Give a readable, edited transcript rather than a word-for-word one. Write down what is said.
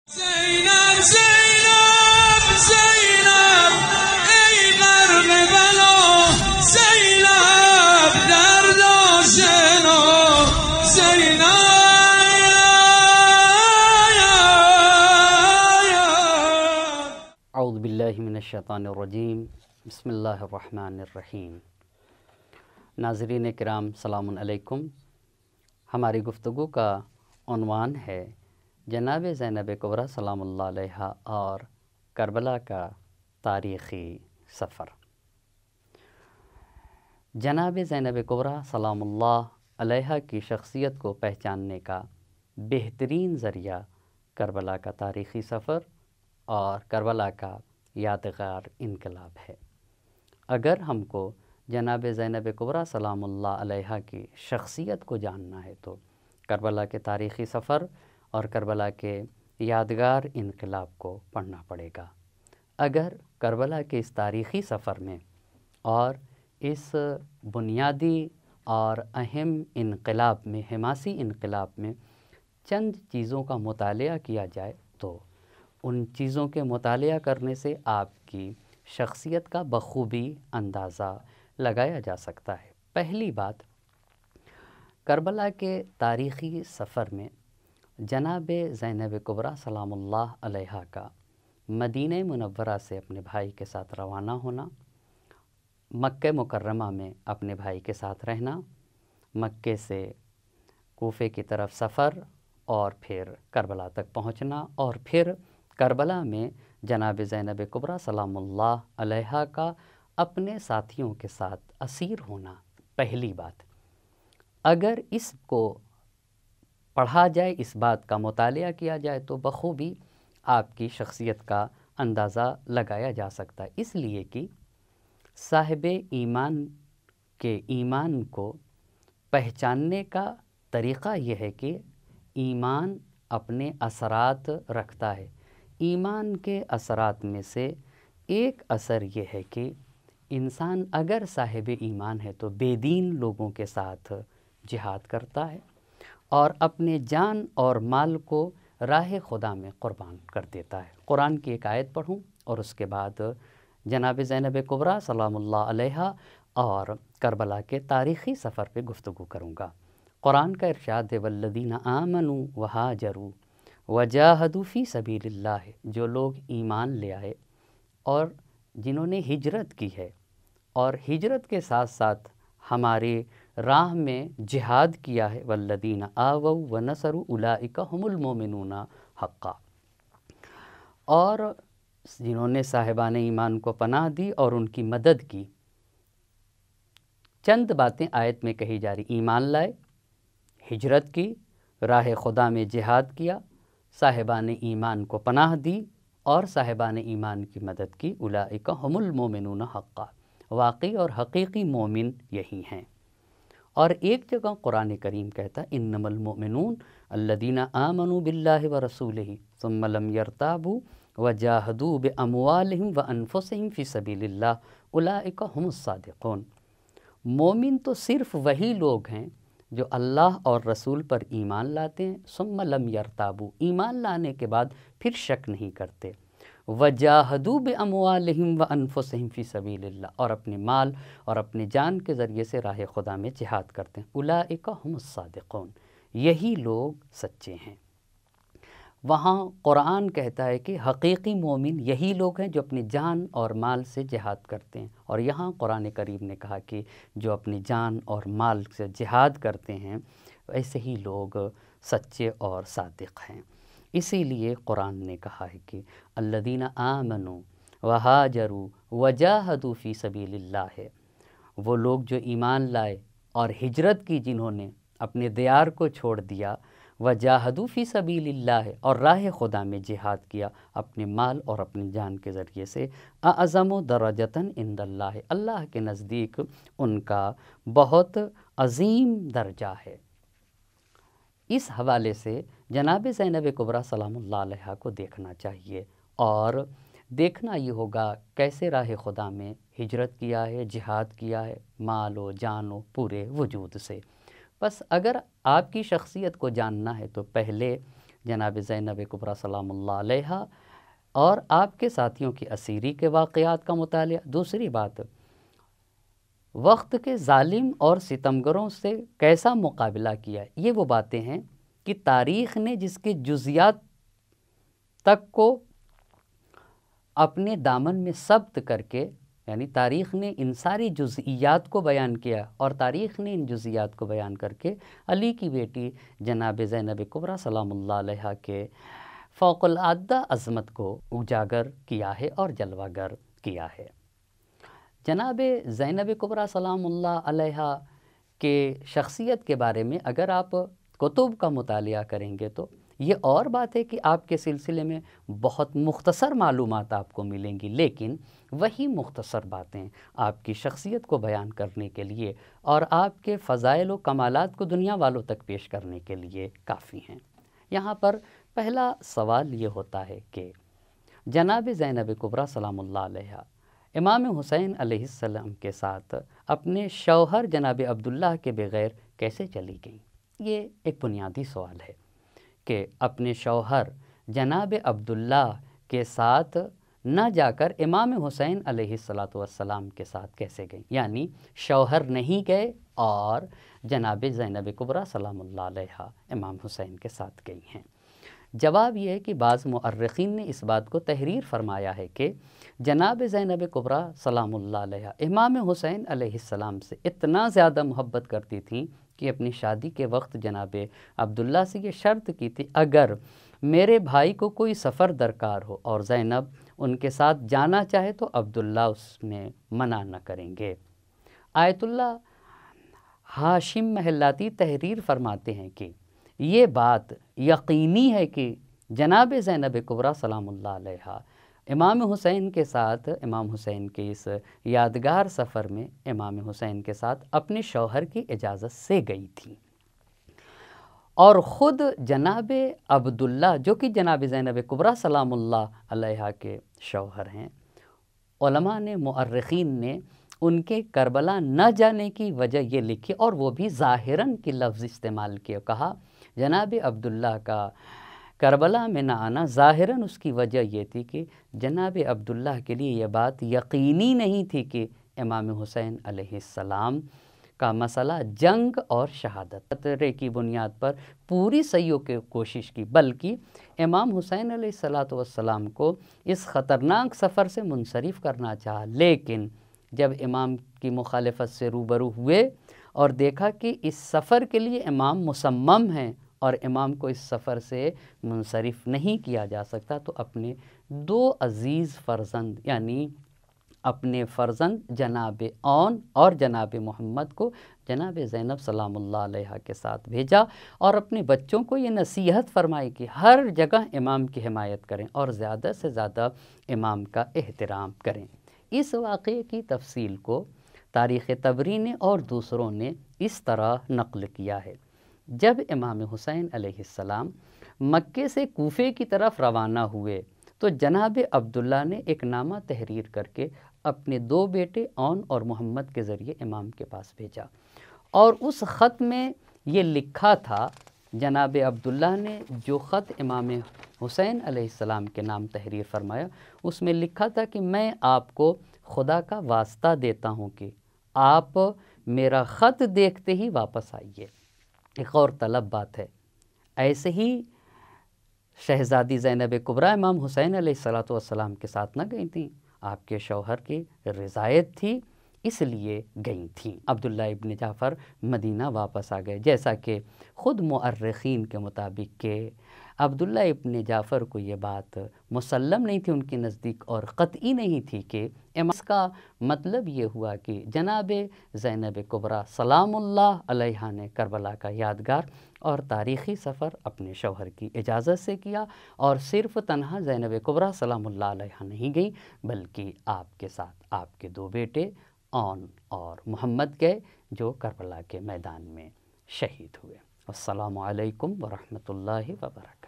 زینب زینب زینب ای غرق بلا زینب درد آشنا زینب اعوذ باللہ من الشیطان الرجیم بسم اللہ الرحمن الرحیم۔ ناظرین کرام سلام علیکم۔ ہماری گفتگو کا عنوان ہے جناب زینب کبریٰ سلام اللہ علیہا اور کربلا کا تاریخی سفر۔ جناب زینب کبریٰ سلام اللہ علیہا کی شخصیت کو پہچاننے کا بہترین ذریعہ کربلا کا تاریخی سفر اور کربلا کا یادگار انقلاب ہے۔ اگر ہم کو جناب زینب کبریٰ سلام اللہ علیہا کی شخصیت کو جاننا ہے تو کربلا کے تاریخی سفر اور کربلا کے یادگار انقلاب کو پڑھنا پڑے گا۔ اگر کربلا کے اس تاریخی سفر میں اور اس بنیادی اور اہم انقلاب میں، حماسی انقلاب میں چند چیزوں کا مطالعہ کیا جائے تو ان چیزوں کے مطالعہ کرنے سے آپ کی شخصیت کا بخوبی اندازہ لگایا جا سکتا ہے۔ پہلی بات، کربلا کے تاریخی سفر میں جناب زینب کبریٰ سلام اللہ علیہا کا مدینہ منورہ سے اپنے بھائی کے ساتھ روانہ ہونا، مکہ مکرمہ میں اپنے بھائی کے ساتھ رہنا، مکے سے کوفے کی طرف سفر اور پھر کربلا تک پہنچنا، اور پھر کربلا میں جناب زینب کبریٰ سلام اللہ علیہا کا اپنے ساتھیوں کے ساتھ اسیر ہونا۔ پہلی بات، اگر اس کو پڑھا جائے، اس بات کا مطالعہ کیا جائے تو بخوبی آپ کی شخصیت کا اندازہ لگایا جا سکتا ہے، اس لیے کہ صاحب ایمان کے ایمان کو پہچاننے کا طریقہ یہ ہے کہ ایمان اپنے اثرات رکھتا ہے۔ ایمان کے اثرات میں سے ایک اثر یہ ہے کہ انسان اگر صاحب ایمان ہے تو بے دین لوگوں کے ساتھ جہاد کرتا ہے اور اپنے جان اور مال کو راہ خدا میں قربان کر دیتا ہے۔ قرآن کی ایک آیت پڑھوں اور اس کے بعد جناب زینب کبریٰ سلام اللہ علیہا اور کربلا کے تاریخی سفر پہ گفتگو کروں گا۔ قرآن کا ارشاد ہے والذین آمنوا وہاجروا وجاہدوا فی سبیل اللہ، جو لوگ ایمان لے آئے اور جنہوں نے ہجرت کی ہے اور ہجرت کے ساتھ ساتھ ہماری راہ میں جہاد کیا ہے، والذین آووا ونصروا اولئک ھم المؤمنون حقا، اور جنہوں نے صاحبان ایمان کو پناہ دی اور ان کی مدد کی۔ چند باتیں آیت میں کہی جا رہی، ایمان لائے، ہجرت کی، راہ خدا میں جہاد کیا، صاحبان ایمان کو پناہ دی اور صاحبان ایمان کی مدد کی، اولئک ھم المؤمنون حقا، واقعی اور حقیقی مومن یہی ہیں۔ اور ایک جگہ قرآن کریم کہتا ہے انما المؤمنون الذین آمنوا باللہ ورسولہ ثم لم یرتابوا وجاہدوا باموالہم وانفسہم فی سبیل اللہ اولئک ھم الصادقون۔ مومن تو صرف وہی لوگ ہیں جو اللہ اور رسول پر ایمان لاتے ہیں، ثم لم یرتابوا، ایمان لانے کے بعد پھر شک نہیں کرتے، وجاہدوا باموالہم وانفسہم فی سبیل اللہ، اور اپنے مال اور اپنے جان کے ذریعے سے راہ خدا میں جہاد کرتے ہیں، اولئک ھم الصادقون، یہی لوگ سچے ہیں۔ وہاں قرآن کہتا ہے کہ حقیقی مومن یہی لوگ ہیں جو اپنی جان اور مال سے جہاد کرتے ہیں، اور یہاں قرآن کریم نے کہا کہ جو اپنی جان اور مال سے جہاد کرتے ہیں ایسے ہی لوگ سچے اور صادق ہیں۔ اسی لیے قرآن نے کہا ہے کہ الذین آمنوا وہاجروا وجاہدوا فی سبیل اللہ، وہ لوگ جو ایمان لائے اور ہجرت کی، جنہوں نے اپنے دیار کو چھوڑ دیا، وجاہدوا فی سبیل اللہ، اور راہ خدا میں جہاد کیا اپنے مال اور اپنی جان کے ذریعے سے، اعظم درجۃ عند اللہ، اللہ کے نزدیک ان کا بہت عظیم درجہ ہے۔ اس حوالے سے جناب زینب کبریٰ سلام اللہ علیہا کو دیکھنا چاہیے، اور دیکھنا یہ ہوگا کیسے راہ خدا میں ہجرت کیا ہے، جہاد کیا ہے، مال و جان و پورے وجود سے۔ بس اگر آپ کی شخصیت کو جاننا ہے تو پہلے جناب زینب کبریٰ سلام اللہ علیہا اور آپ کے ساتھیوں کی اسیری کے واقعات کا مطالعہ۔ دوسری بات، وقت کے ظالم اور ستمگروں سے کیسا مقابلہ کیا، یہ وہ باتیں ہیں کہ تاریخ نے جس کے جزیات تک کو اپنے دامن میں ثبت کر کے، یعنی تاریخ نے ان ساری جزئیات کو بیان کیا اور تاریخ نے ان جزئیات کو بیان کر کے علی کی بیٹی جناب زینب کبریٰ سلام اللہ علیہا کے فوق العادہ عظمت کو اجاگر کیا ہے اور جلوہ گر کیا ہے۔ جناب زینب کبریٰ سلام اللہ علیہا کے شخصیت کے بارے میں اگر آپ کتب کا مطالعہ کریں گے تو یہ اور بات ہے کہ آپ کے سلسلے میں بہت مختصر معلومات آپ کو ملیں گی، لیکن وہی مختصر باتیں آپ کی شخصیت کو بیان کرنے کے لیے اور آپ کے فضائل و کمالات کو دنیا والوں تک پیش کرنے کے لیے کافی ہیں۔ یہاں پر پہلا سوال یہ ہوتا ہے کہ جناب زینب کبریٰ سلام اللہ علیہا امام حسین علیہ السلام کے ساتھ اپنے شوہر جناب عبداللہ کے بغیر کیسے چلی گئیں؟ یہ ایک بنیادی سوال ہے کہ اپنے شوہر جناب عبداللہ کے ساتھ نہ جا کر امام حسین علیہ السلام کے ساتھ کیسے گئیں، یعنی شوہر نہیں گئے اور جناب زینب کبریٰ سلام اللہ علیہا امام حسین کے ساتھ گئی ہیں۔ جواب یہ ہے کہ بعض مؤرخین نے اس بات کو تحریر فرمایا ہے کہ جناب زینب کبریٰ سلام اللہ علیہا امام حسین علیہ السلام سے اتنا زیادہ محبت کرتی تھیں کہ اپنی شادی کے وقت جناب عبداللہ سے یہ شرط کی تھی، اگر میرے بھائی کو کوئی سفر درکار ہو اور زینب ان کے ساتھ جانا چاہے تو عبداللہ اس میں منع نہ کریں گے۔ آیت اللہ ہاشم محلاتی تحریر فرماتے ہیں کہ یہ بات یقینی ہے کہ جناب زینب کبریٰ سلام اللہ علیہا امام حسین کے ساتھ، امام حسین کے اس یادگار سفر میں امام حسین کے ساتھ اپنے شوہر کی اجازت سے گئی تھی، اور خود جناب عبداللہ جو کہ جناب زینب کبریٰ سلام اللہ علیہا کے شوہر ہیں، علماء نے، مؤرخین نے ان کے کربلا نہ جانے کی وجہ یہ لکھی اور وہ بھی ظاہراً کی لفظ استعمال کیا، کہا جناب عبداللہ کا کربلا میں نہ آنا ظاہراً اس کی وجہ یہ تھی کہ جناب عبداللہ کے لیے یہ بات یقینی نہیں تھی کہ امام حسین علیہ السلام کا مسئلہ جنگ اور شہادت خطرے کی بنیاد پر پوری سعیوں کی کوشش کی، بلکہ امام حسین علیہ السلام کو اس خطرناک سفر سے منصرف کرنا چاہا، لیکن جب امام کی مخالفت سے روبرو ہوئے اور دیکھا کہ اس سفر کے لیے امام مصمم ہیں اور امام کو اس سفر سے منصرف نہیں کیا جا سکتا، تو اپنے دو عزیز فرزند یعنی اپنے فرزند جناب اون اور جناب محمد کو جناب زینب سلام اللہ علیہا کے ساتھ بھیجا اور اپنے بچوں کو یہ نصیحت فرمائی کہ ہر جگہ امام کی حمایت کریں اور زیادہ سے زیادہ امام کا احترام کریں۔ اس واقعے کی تفصیل کو تاریخ طبری نے اور دوسروں نے اس طرح نقل کیا ہے، جب امام حسین علیہ السلام مکے سے کوفے کی طرف روانہ ہوئے تو جناب عبداللہ نے ایک نامہ تحریر کر کے اپنے دو بیٹے اون اور محمد کے ذریعے امام کے پاس بھیجا، اور اس خط میں یہ لکھا تھا، جناب عبداللہ نے جو خط امام حسین علیہ السلام کے نام تحریر فرمایا، اس میں لکھا تھا کہ میں آپ کو خدا کا واسطہ دیتا ہوں کہ آپ میرا خط دیکھتے ہی واپس آئیے۔ ایک اور طلب بات ہے، ایسے ہی شہزادی زینب کبریٰ امام حسین علیہ السلام کے ساتھ نہ گئی تھیں، آپ کے شوہر کی رضایت تھی اس لیے گئی تھیں۔ عبداللہ ابن جعفر مدینہ واپس آ گئے، جیسا کہ خود مؤرخین کے مطابق کہ عبداللہ ابن جعفر کو یہ بات مسلم نہیں تھی ان کے نزدیک اور قطعی نہیں تھی کہ اس کا مطلب یہ ہوا کہ جناب زینب کبریٰ سلام اللہ علیہا نے کربلا کا یادگار اور تاریخی سفر اپنے شوہر کی اجازت سے کیا، اور صرف تنہا زینب کبریٰ سلام اللہ علیہا نہیں گئی بلکہ آپ کے ساتھ آپ کے دو بیٹے اون اور محمد گئے جو کربلا کے میدان میں شہید ہوئے۔ السلام علیکم ورحمۃ اللہ وبرکاتہ۔